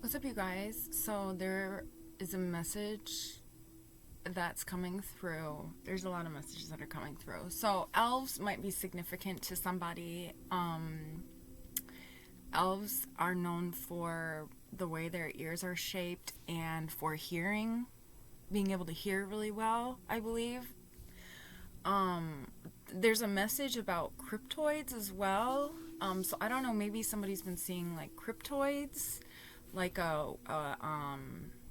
What's up, you guys? So there is a message that's coming through. There's a lot of messages that are coming through. So elves might be significant to somebody. Elves are known for the way their ears are shaped and for hearing, being able to hear really well, I believe. There's a message about cryptoids as well. So I don't know, maybe somebody's been seeing like cryptoids, like a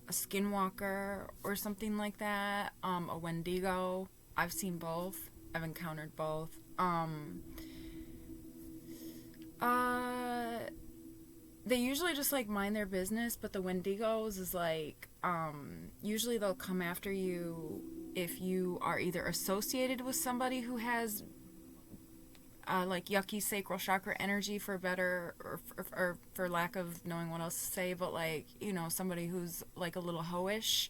skinwalker or something like that, a wendigo. I've seen both. I've encountered both. They usually just like mind their business, but the wendigos is like, usually they'll come after you if you are either associated with somebody who has like yucky sacral chakra energy, for better or for lack of knowing what else to say, but like, you know, somebody who's like a little hoish.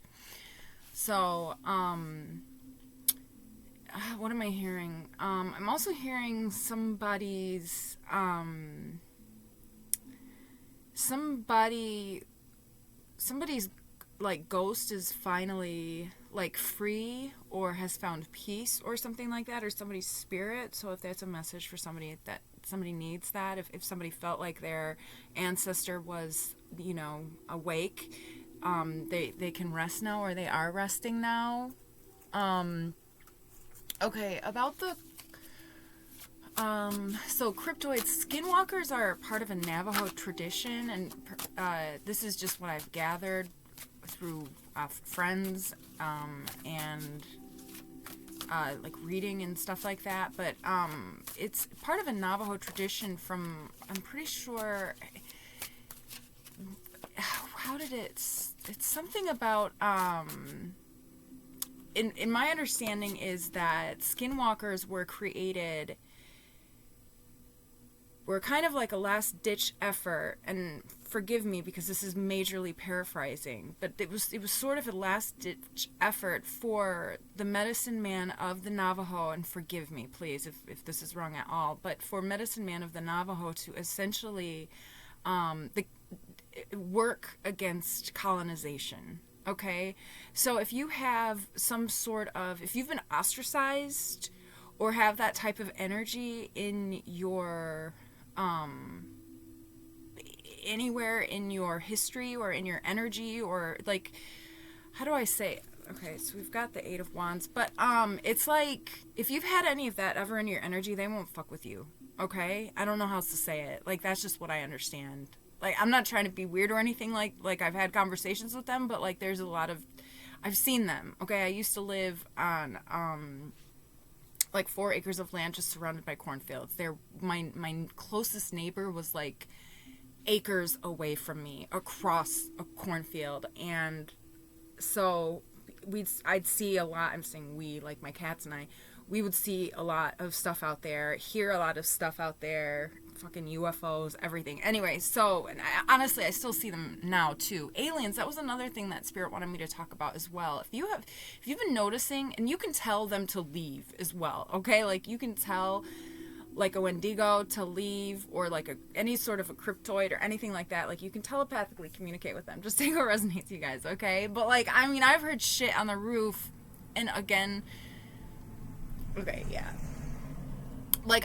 So what am I hearing? I'm also hearing somebody's like ghost is finally like free or has found peace or something like that, or somebody's spirit. So if that's a message for somebody, that somebody needs that, if somebody felt like their ancestor was, you know, awake, they can rest now, or they are resting now. Okay, about the so cryptoids, skinwalkers are part of a Navajo tradition, and this is just what I've gathered through friends and like reading and stuff like that. But it's part of a Navajo tradition from, I'm pretty sure, how did it's something about in my understanding is that skinwalkers were kind of like a last-ditch effort, and forgive me because this is majorly paraphrasing, but it was sort of a last-ditch effort for the medicine man of the Navajo, and forgive me, please, if this is wrong at all, but for medicine man of the Navajo to essentially work against colonization. Okay? So if you have if you've been ostracized or have that type of energy in your anywhere in your history or in your energy, or like, how do I say it? Okay, so we've got the Eight of Wands, but it's like, if you've had any of that ever in your energy, they won't fuck with you. Okay? I don't know how else to say it. Like, that's just what I understand. Like, I'm not trying to be weird or anything, like I've had conversations with them, but like there's a lot of, I've seen them. Okay, I used to live on like 4 acres of land just surrounded by cornfields. My closest neighbor was like acres away from me across a cornfield, and so I'd see a lot. I'm saying we, like my cats and I, we would see a lot of stuff out there, hear a lot of stuff out there, fucking UFOs, everything. Anyway, so, and honestly, I still see them now too. Aliens, that was another thing that Spirit wanted me to talk about as well. If you've been noticing, and you can tell them to leave as well, okay? Like, you can tell like a wendigo to leave, or like any sort of a cryptoid or anything like that. Like, you can telepathically communicate with them. Just take what resonates, you guys, okay? But like, I mean, I've heard shit on the roof, and again, okay, yeah. Like,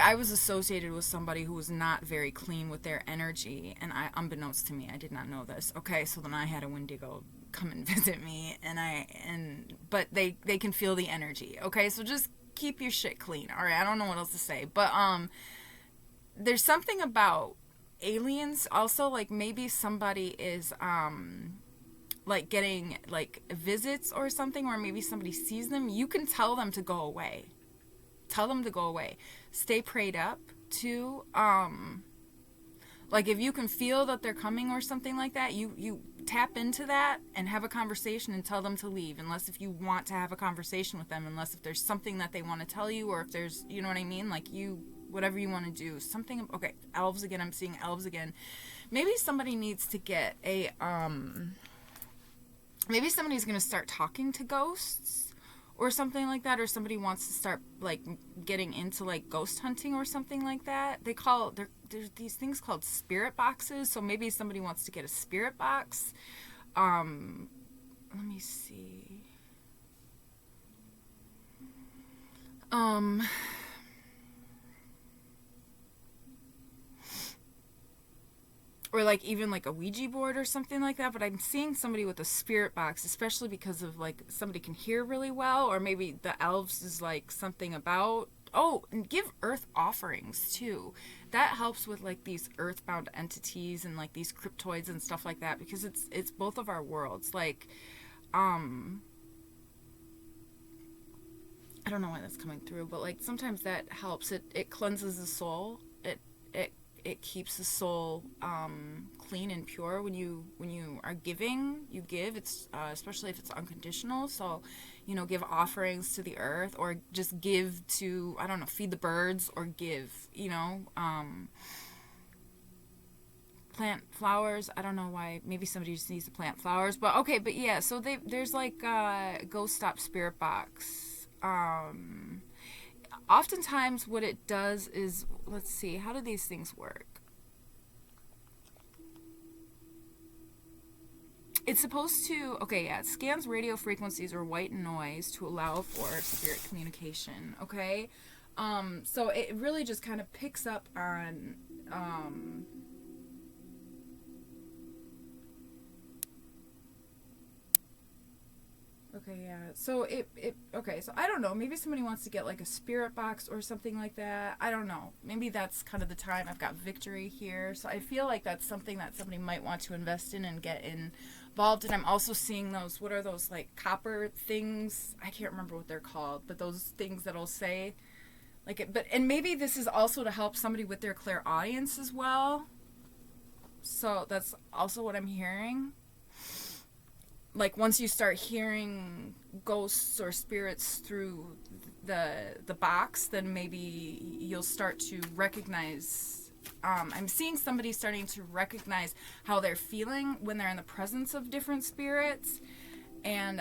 I was associated with somebody who was not very clean with their energy, and unbeknownst to me, I did not know this. Okay, so then I had a wendigo come and visit me, but they can feel the energy. Okay, so just keep your shit clean. All right, I don't know what else to say, but there's something about aliens also. Like, maybe somebody is like getting like visits or something, or maybe somebody sees them. You can tell them to go away. Tell them to go away. Stay prayed up too. Like, if you can feel that they're coming or something like that, you tap into that and have a conversation and tell them to leave, unless if you want to have a conversation with them, unless if there's something that they want to tell you, or if there's, you know what I mean, like, whatever you want to do. Something, okay, elves again, I'm seeing elves again. Maybe somebody needs to get maybe somebody's going to start talking to ghosts, or something like that, or somebody wants to start like getting into like ghost hunting or something like that. There's these things called spirit boxes, so maybe somebody wants to get a spirit box. Let me see. Or like even like a Ouija board or something like that. But I'm seeing somebody with a spirit box, especially because of like somebody can hear really well, or maybe the elves is like something about. Oh, and give earth offerings too. That helps with like these earthbound entities and like these cryptoids and stuff like that, because it's both of our worlds. Like, I don't know why that's coming through, but like sometimes that helps. It cleanses the soul. It keeps the soul clean and pure when you are giving. You give. It's especially if it's unconditional. So, give offerings to the earth, or just give to, I don't know, feed the birds, or give, plant flowers. I don't know why. Maybe somebody just needs to plant flowers. But okay. But yeah. So there's like Ghost Stop Spirit Box. Oftentimes what it does is, let's see, how do these things work? It's supposed to, it scans radio frequencies or white noise to allow for spirit communication, okay? So it really just kind of picks up on, so so I don't know, maybe somebody wants to get like a spirit box or something like that. I don't know. Maybe that's kind of the time. I've got victory here. So I feel like that's something that somebody might want to invest in and get involved in. I'm also seeing those, what are those, like copper things? I can't remember what they're called, but those things that'll say like it, and maybe this is also to help somebody with their clairaudience as well. So that's also what I'm hearing. Like once you start hearing ghosts or spirits through the box, then maybe you'll start to recognize. I'm seeing somebody starting to recognize how they're feeling when they're in the presence of different spirits, and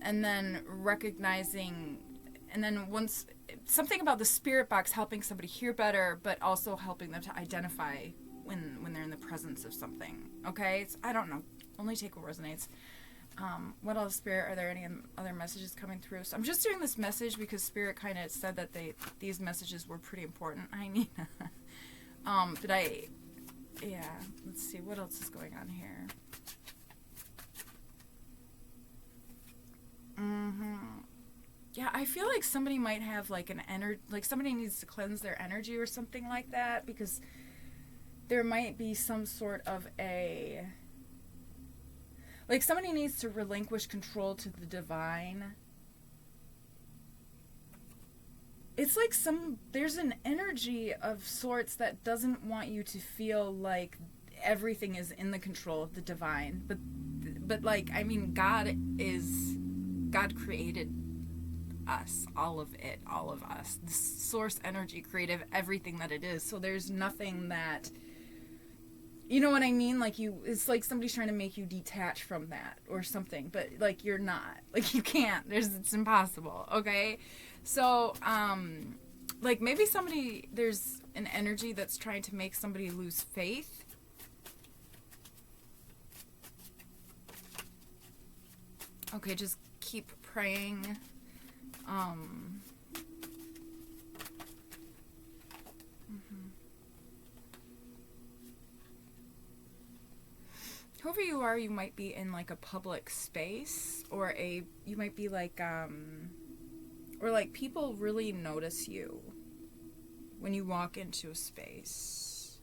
then recognizing, and then once something about the spirit box helping somebody hear better, but also helping them to identify when they're in the presence of something. Okay, I don't know. Only take what resonates. What else, Spirit? Are there any other messages coming through? So I'm just doing this message because Spirit kind of said that these messages were pretty important. I mean, let's see, what else is going on here? Yeah, I feel like somebody might have like like somebody needs to cleanse their energy or something like that, because there might be some sort of like somebody needs to relinquish control to the divine. It's like there's an energy of sorts that doesn't want you to feel like everything is in the control of the divine. But like, I mean, God created us, all of us. The source energy created everything that it is. So there's nothing that, you know what I mean? Like it's like somebody's trying to make you detach from that or something, but like you're not. Like you can't. It's impossible. Okay, so like maybe there's an energy that's trying to make somebody lose faith. Okay, just keep praying. Whoever you are, you might be in like a public space, or you might be like or like people really notice you when you walk into a space.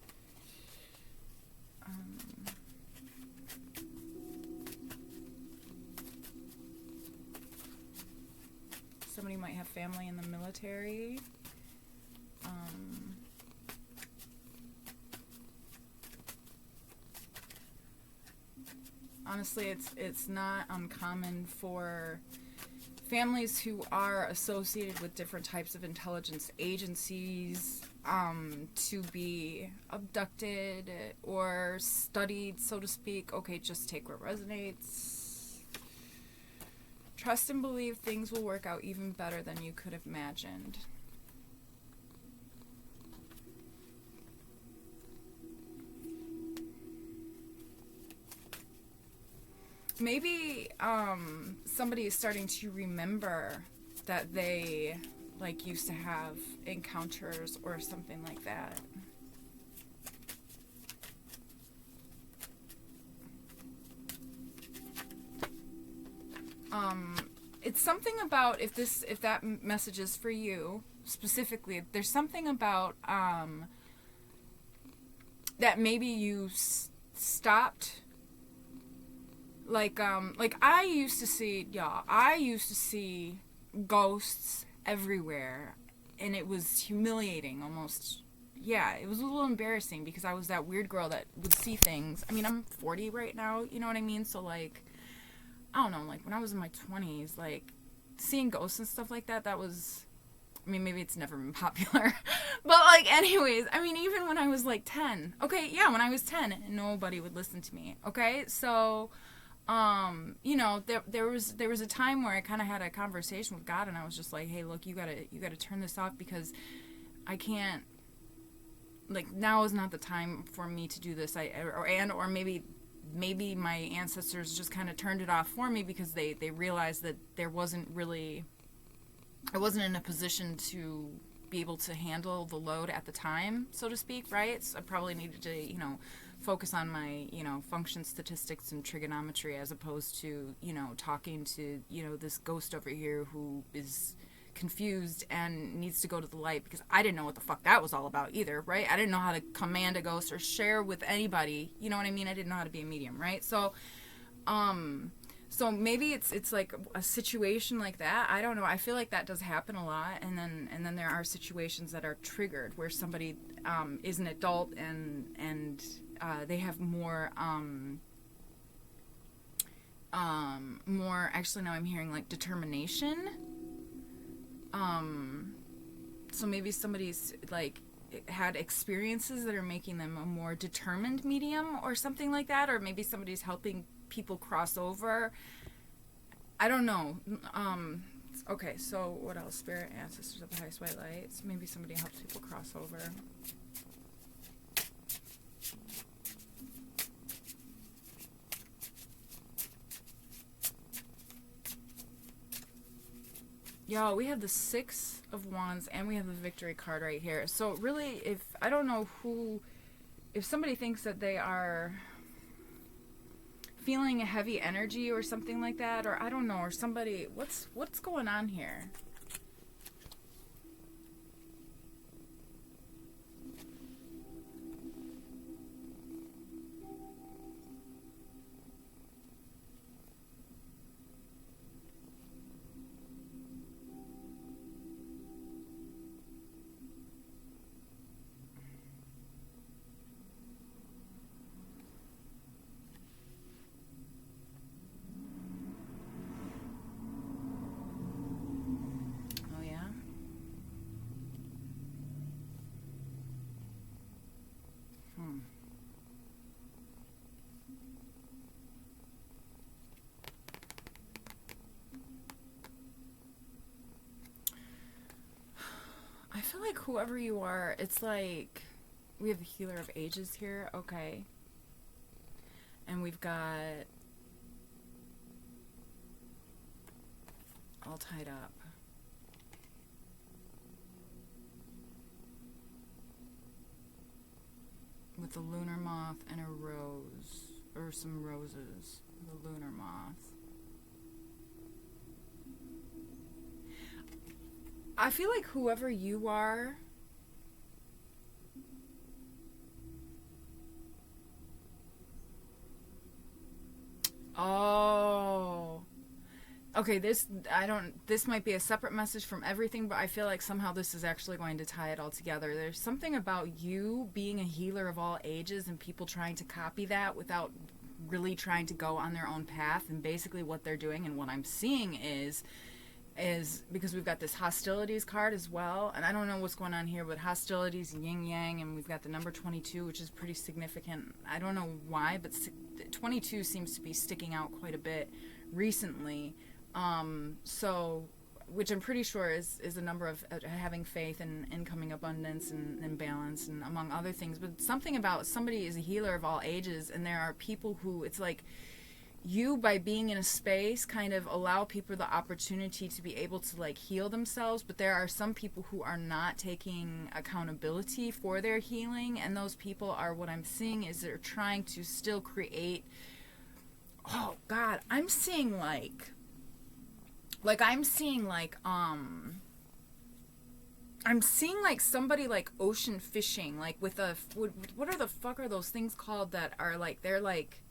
Somebody might have family in the military. Honestly, it's not uncommon for families who are associated with different types of intelligence agencies to be abducted or studied, so to speak. Okay, just take what resonates. Trust and believe things will work out even better than you could have imagined. Maybe somebody is starting to remember that they like used to have encounters or something like that. It's something about if that message is for you specifically, there's something about that maybe you stopped. Like I used to see ghosts everywhere, and it was humiliating almost. Yeah, it was a little embarrassing because I was that weird girl that would see things. I mean, I'm 40 right now, you know what I mean? So, like, I don't know, like, when I was in my 20s, like, seeing ghosts and stuff like that was, I mean, maybe it's never been popular. But, like, anyways, I mean, even when I was, like, 10. Okay, yeah, when I was 10, nobody would listen to me, okay? So, you know, there was a time where I kind of had a conversation with God, and I was just like, hey, look, you gotta turn this off because I can't, like, now is not the time for me to do this. Or maybe my ancestors just kind of turned it off for me because they realized that I wasn't in a position to be able to handle the load at the time, so to speak, right? So I probably needed to, you know, focus on my, you know, function statistics and trigonometry as opposed to, you know, talking to, you know, this ghost over here who is confused and needs to go to the light, because I didn't know what the fuck that was all about either, right? I didn't know how to command a ghost or share with anybody, you know what I mean? I didn't know how to be a medium, right? So maybe it's like a situation like that. I don't know. I feel like that does happen a lot, and then there are situations that are triggered where somebody is an adult and they have more actually now I'm hearing like determination. So maybe somebody's like had experiences that are making them a more determined medium or something like that, or maybe somebody's helping people cross over. I don't know. Okay, so what else? Spirit, ancestors of the highest white lights. Maybe somebody helps people cross over. Yo, we have the Six of Wands and we have the Victory card right here. So really, I don't know if somebody thinks that they are feeling a heavy energy or something like that, or I don't know, or somebody, what's going on here? I feel like whoever you are, it's like we have the Healer of Ages here, okay. And we've got all tied up. With the lunar moth and a rose, or some roses. The lunar moth. I feel like whoever you are, oh, okay, this might be a separate message from everything, but I feel like somehow this is actually going to tie it all together. There's something about you being a healer of all ages and people trying to copy that without really trying to go on their own path, and basically what they're doing, and what I'm seeing is because we've got this hostilities card as well, and I don't know what's going on here, but hostilities and yin yang, and we've got the number 22, which is pretty significant. I don't know why, but 22 seems to be sticking out quite a bit recently. So, which I'm pretty sure is a number of having faith and incoming abundance and balance and among other things. But something about somebody is a healer of all ages, and there are people who it's like you, by being in a space, kind of allow people the opportunity to be able to like heal themselves. But there are some people who are not taking accountability for their healing, and those people are, what I'm seeing is they're trying to still create, oh God, I'm seeing like somebody like ocean fishing, like with a, what are the fuck are those things called that are like, they're like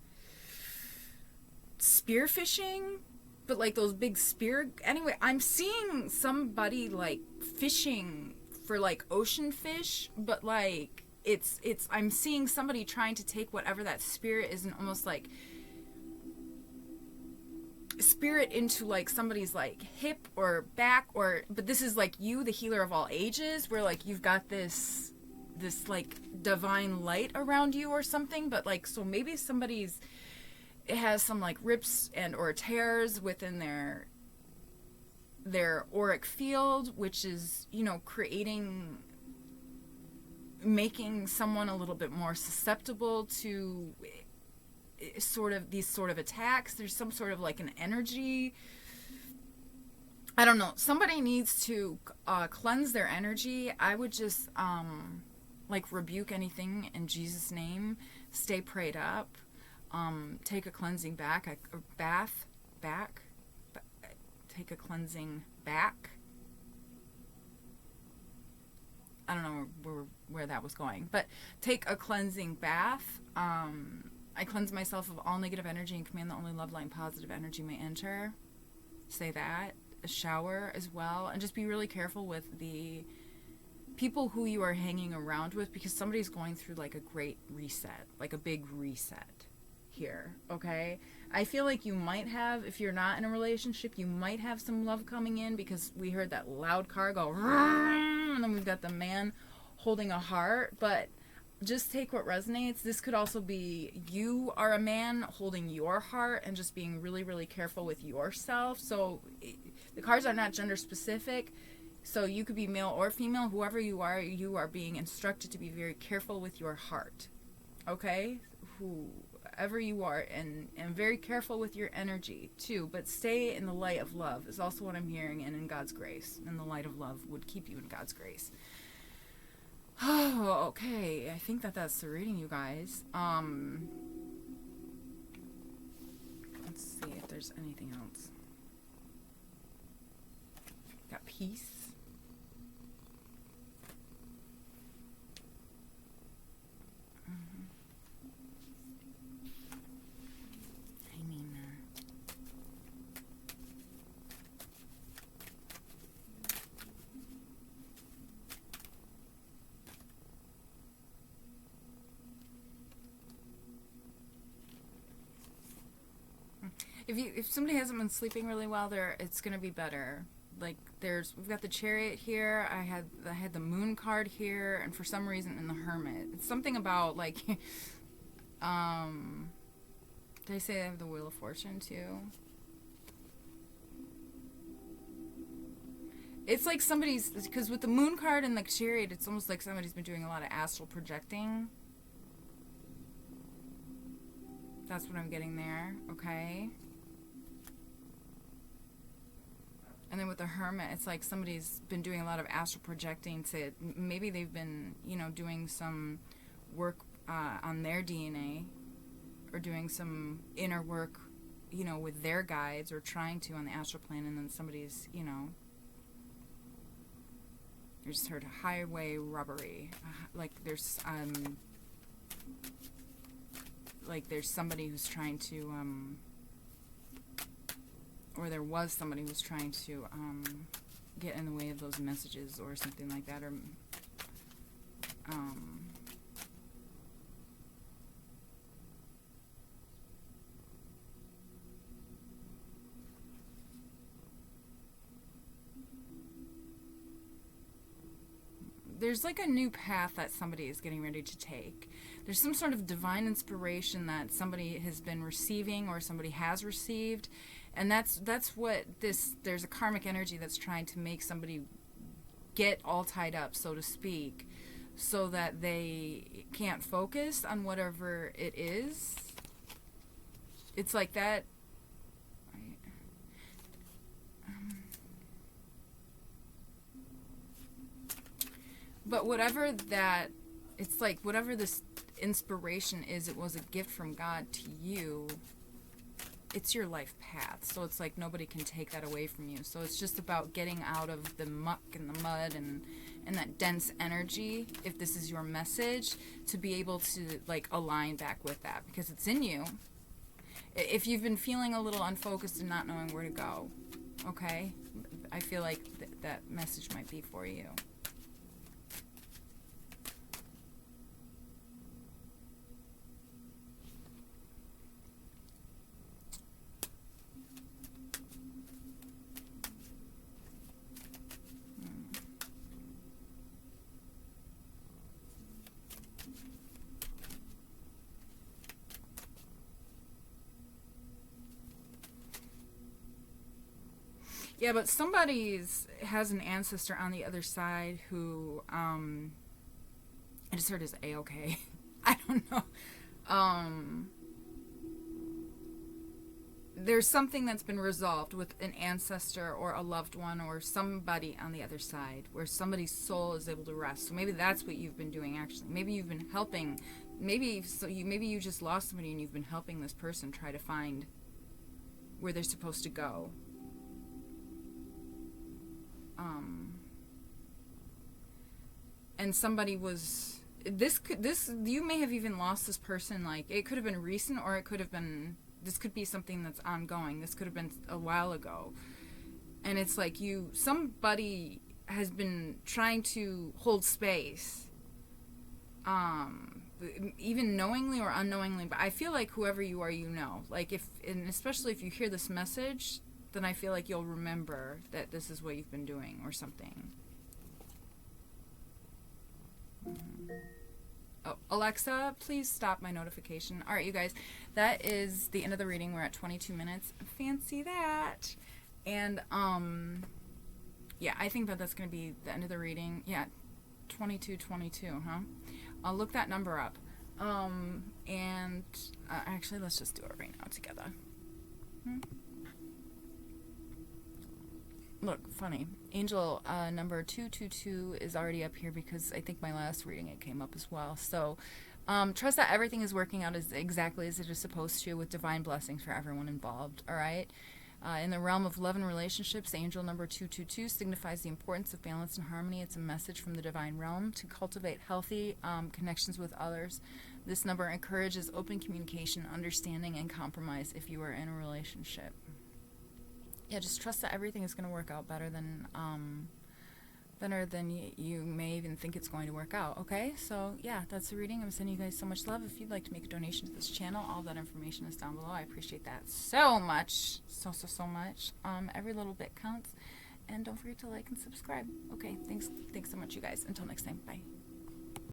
spear fishing, but like those big spear, anyway, I'm seeing somebody like fishing for like ocean fish, but like it's I'm seeing somebody trying to take whatever that spirit is and almost like spirit into like somebody's like hip or back, or but this is like you, the healer of all ages, where like you've got this like divine light around you or something, but like, so maybe somebody's, it has some like rips and or tears within their auric field, which is, you know, making someone a little bit more susceptible to sort of these sort of attacks. There's some sort of like an energy, I don't know, somebody needs to cleanse their energy. I would just like rebuke anything in Jesus' name, stay prayed up, take a cleansing take a cleansing back. I don't know where that was going, but take a cleansing bath. I cleanse myself of all negative energy and command that only love, light, and positive energy may enter. Say that. A shower as well. And just be really careful with the people who you are hanging around with, because somebody's going through like a great reset, like a big reset here, okay? I feel like you might have, if you're not in a relationship, you might have some love coming in, because we heard that loud car go, and then we've got the man holding a heart, but just take what resonates. This could also be you are a man holding your heart and just being really, really careful with yourself. So the cards are not gender specific. So you could be male or female. Whoever you are being instructed to be very careful with your heart. Okay? Whoever you are. And very careful with your energy too. But stay in the light of love is also what I'm hearing. And in God's grace. And the light of love would keep you in God's grace. Oh, okay. I think that's the reading, you guys. Let's see if there's anything else. Got peace. I mean, if somebody hasn't been sleeping really well, it's gonna be better. Like we've got the Chariot here. I had the Moon card here, and for some reason in the Hermit, it's something about like, did I say I have the Wheel of Fortune too? It's like somebody's, because with the Moon card and the Chariot, it's almost like somebody's been doing a lot of astral projecting. That's what I'm getting there. Okay. And then with the Hermit, it's like somebody's been doing a lot of astral projecting to, maybe they've been, you know, doing some work on their DNA, or doing some inner work, you know, with their guides, or trying to on the astral plane, and then somebody's, you know, I just heard highway robbery. Like there's somebody who's trying to, or there was somebody who was trying to get in the way of those messages or something like that, or there's like a new path that somebody is getting ready to take. There's some sort of divine inspiration that somebody has been receiving, or somebody has received, And that's what this, there's a karmic energy that's trying to make somebody get all tied up, so to speak, so that they can't focus on whatever it is. It's like that. But whatever that, it's like whatever this inspiration is, it was a gift from God to you. It's your life path. So it's like nobody can take that away from you. So it's just about getting out of the muck and the mud and that dense energy, if this is your message, to be able to like align back with that, because it's in you. If you've been feeling a little unfocused and not knowing where to go, okay, I feel like that message might be for you. Yeah, but somebody's has an ancestor on the other side who, I just heard is A-okay. I don't know. There's something that's been resolved with an ancestor or a loved one or somebody on the other side where somebody's soul is able to rest. So maybe that's what you've been doing, actually. Maybe you've been helping. Maybe you just lost somebody and you've been helping this person try to find where they're supposed to go. And somebody was, you may have even lost this person, like, it could have been recent, or it could have been, this could be something that's ongoing. This could have been a while ago. And it's like somebody has been trying to hold space, even knowingly or unknowingly, but I feel like whoever you are, you know. Like, and especially if you hear this message, then I feel like you'll remember that this is what you've been doing or something. Oh, Alexa, please stop my notification. All right, you guys, that is the end of the reading. We're at 22 minutes. Fancy that. And, yeah, I think that's going to be the end of the reading. Yeah, 2222, huh? I'll look that number up. And actually, let's just do it right now together. Look, funny. Angel number 222 is already up here because I think my last reading it came up as well. So trust that everything is working out exactly as it is supposed to, with divine blessings for everyone involved, all right? In the realm of love and relationships, angel number 222 signifies the importance of balance and harmony. It's a message from the divine realm to cultivate healthy connections with others. This number encourages open communication, understanding, and compromise if you are in a relationship. Yeah, just trust that everything is going to work out better than you may even think it's going to work out, okay? So, yeah, that's the reading. I'm sending you guys so much love. If you'd like to make a donation to this channel, all that information is down below. I appreciate that so much. So much. Every little bit counts. And don't forget to like and subscribe. Okay, thanks so much, you guys. Until next time, bye.